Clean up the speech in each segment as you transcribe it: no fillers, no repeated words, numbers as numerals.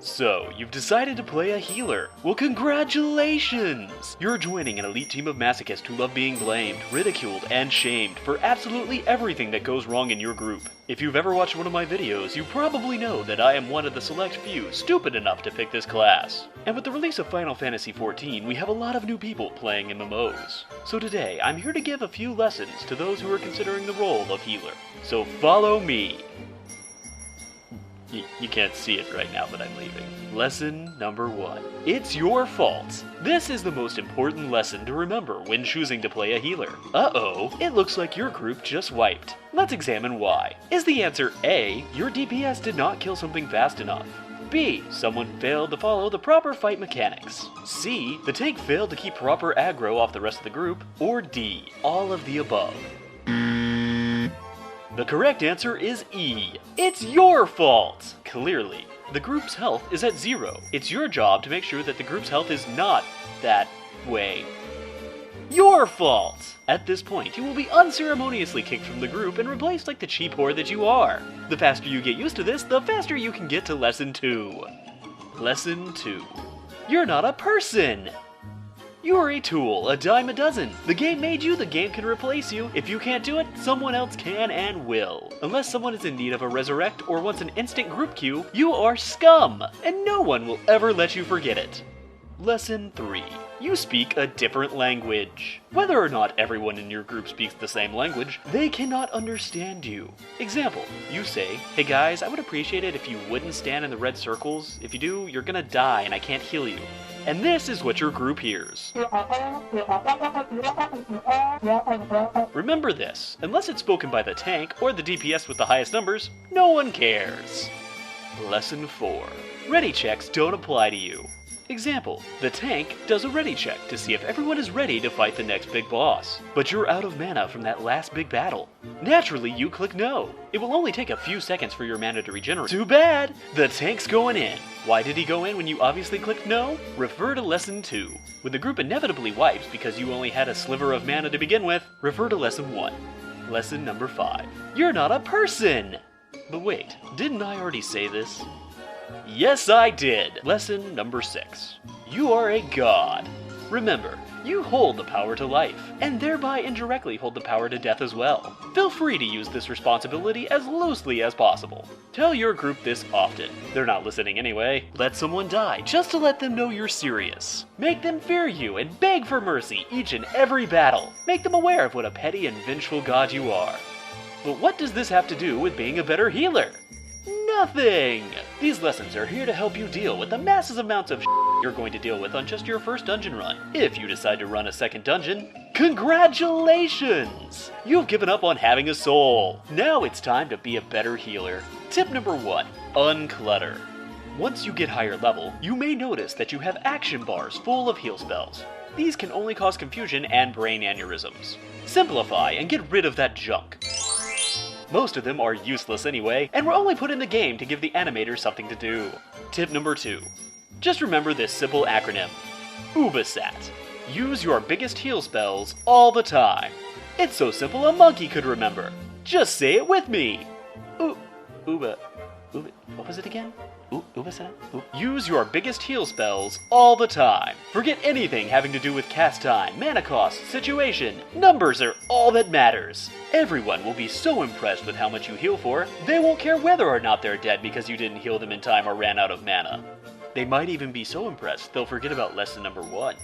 So, you've decided to play a healer. Well, congratulations! You're joining an elite team of masochists who love being blamed, ridiculed, and shamed for absolutely everything that goes wrong in your group. If you've ever watched one of my videos, you probably know that I am one of the select few stupid enough to pick this class. And with the release of Final Fantasy XIV, we have a lot of new people playing MMOs. So today, I'm here to give a few lessons to those who are considering the role of healer. So follow me. You can't see it right now, but I'm leaving. Lesson number 1. It's your fault. This is the most important lesson to remember when choosing to play a healer. Uh-oh, it looks like your group just wiped. Let's examine why. Is the answer A, your DPS did not kill something fast enough? B, someone failed to follow the proper fight mechanics? C, the tank failed to keep proper aggro off the rest of the group? Or D, all of the above? The correct answer is E. It's your fault! Clearly, the group's health is at 0. It's your job to make sure that the group's health is not that way. Your fault! At this point, you will be unceremoniously kicked from the group and replaced like the cheap whore that you are. The faster you get used to this, the faster you can get to Lesson 2. Lesson 2. You're not a person! You're a tool, a dime a dozen. The game made you, the game can replace you. If you can't do it, someone else can and will. Unless someone is in need of a resurrect or wants an instant group queue, you are scum, and no one will ever let you forget it. Lesson 3. You speak a different language. Whether or not everyone in your group speaks the same language, they cannot understand you. Example, you say, "Hey guys, I would appreciate it if you wouldn't stand in the red circles. If you do, you're gonna die and I can't heal you." And this is what your group hears. Remember this, unless it's spoken by the tank or the DPS with the highest numbers, no one cares. Lesson 4. Ready checks don't apply to you. Example, the tank does a ready check to see if everyone is ready to fight the next big boss, but you're out of mana from that last big battle. Naturally, you click no. It will only take a few seconds for your mana to regenerate. Too bad! The tank's going in. Why did he go in when you obviously clicked no? Refer to Lesson 2. When the group inevitably wipes because you only had a sliver of mana to begin with, refer to Lesson 1. Lesson number 5. You're not a person! But wait, didn't I already say this? Yes, I did! Lesson number 6. You are a god. Remember, you hold the power to life, and thereby indirectly hold the power to death as well. Feel free to use this responsibility as loosely as possible. Tell your group this often. They're not listening anyway. Let someone die just to let them know you're serious. Make them fear you and beg for mercy each and every battle. Make them aware of what a petty and vengeful god you are. But what does this have to do with being a better healer? Nothing! These lessons are here to help you deal with the massive amounts of you're going to deal with on just your first dungeon run. If you decide to run a second dungeon, congratulations! You've given up on having a soul. Now it's time to be a better healer. Tip number 1, unclutter. Once you get higher level, you may notice that you have action bars full of heal spells. These can only cause confusion and brain aneurysms. Simplify and get rid of that junk. Most of them are useless anyway, and were only put in the game to give the animators something to do. Tip number 2. Just remember this simple acronym. UBASAT. Use your biggest heal spells all the time. It's so simple a monkey could remember. Just say it with me. What was it again? UBASAT? Use your biggest heal spells all the time. Forget anything having to do with cast time, mana cost, situation. Numbers are all that matters. Everyone will be so impressed with how much you heal for, they won't care whether or not they're dead because you didn't heal them in time or ran out of mana. They might even be so impressed they'll forget about lesson number 1.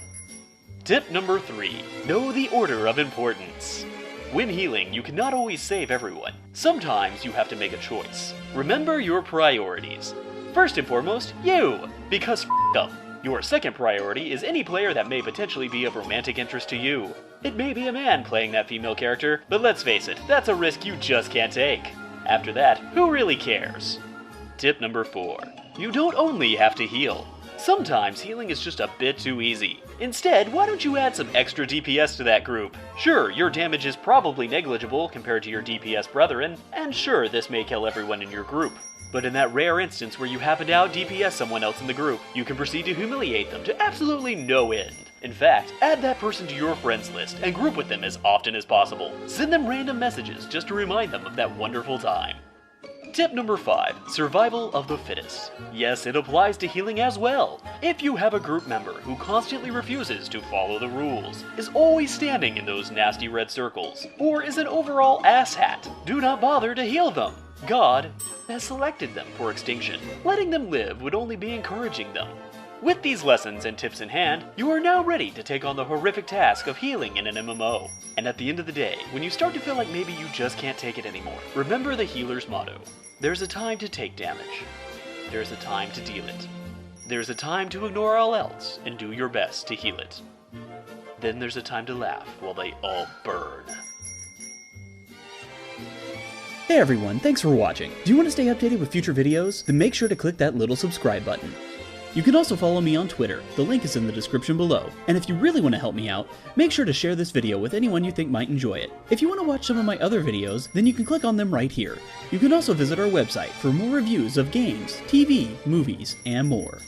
Tip number 3. Know the order of importance. When healing, you cannot always save everyone. Sometimes you have to make a choice. Remember your priorities. First and foremost, you! Because f*** them. Your second priority is any player that may potentially be of romantic interest to you. It may be a man playing that female character, but let's face it, that's a risk you just can't take. After that, who really cares? Tip number 4. You don't only have to heal. Sometimes healing is just a bit too easy. Instead, why don't you add some extra DPS to that group? Sure, your damage is probably negligible compared to your DPS brethren, and sure, this may kill everyone in your group. But in that rare instance where you happen to out DPS someone else in the group, you can proceed to humiliate them to absolutely no end. In fact, add that person to your friends list and group with them as often as possible. Send them random messages just to remind them of that wonderful time. Tip number 5. Survival of the fittest. Yes, it applies to healing as well. If you have a group member who constantly refuses to follow the rules, is always standing in those nasty red circles, or is an overall asshat, do not bother to heal them. God has selected them for extinction. Letting them live would only be encouraging them. With these lessons and tips in hand, you are now ready to take on the horrific task of healing in an MMO. And at the end of the day, when you start to feel like maybe you just can't take it anymore, remember the healer's motto. There's a time to take damage. There's a time to deal it. There's a time to ignore all else and do your best to heal it. Then there's a time to laugh while they all burn. Hey everyone, thanks for watching. Do you want to stay updated with future videos? Then make sure to click that little subscribe button. You can also follow me on Twitter, the link is in the description below. And if you really want to help me out, make sure to share this video with anyone you think might enjoy it. If you want to watch some of my other videos, then you can click on them right here. You can also visit our website for more reviews of games, TV, movies, and more.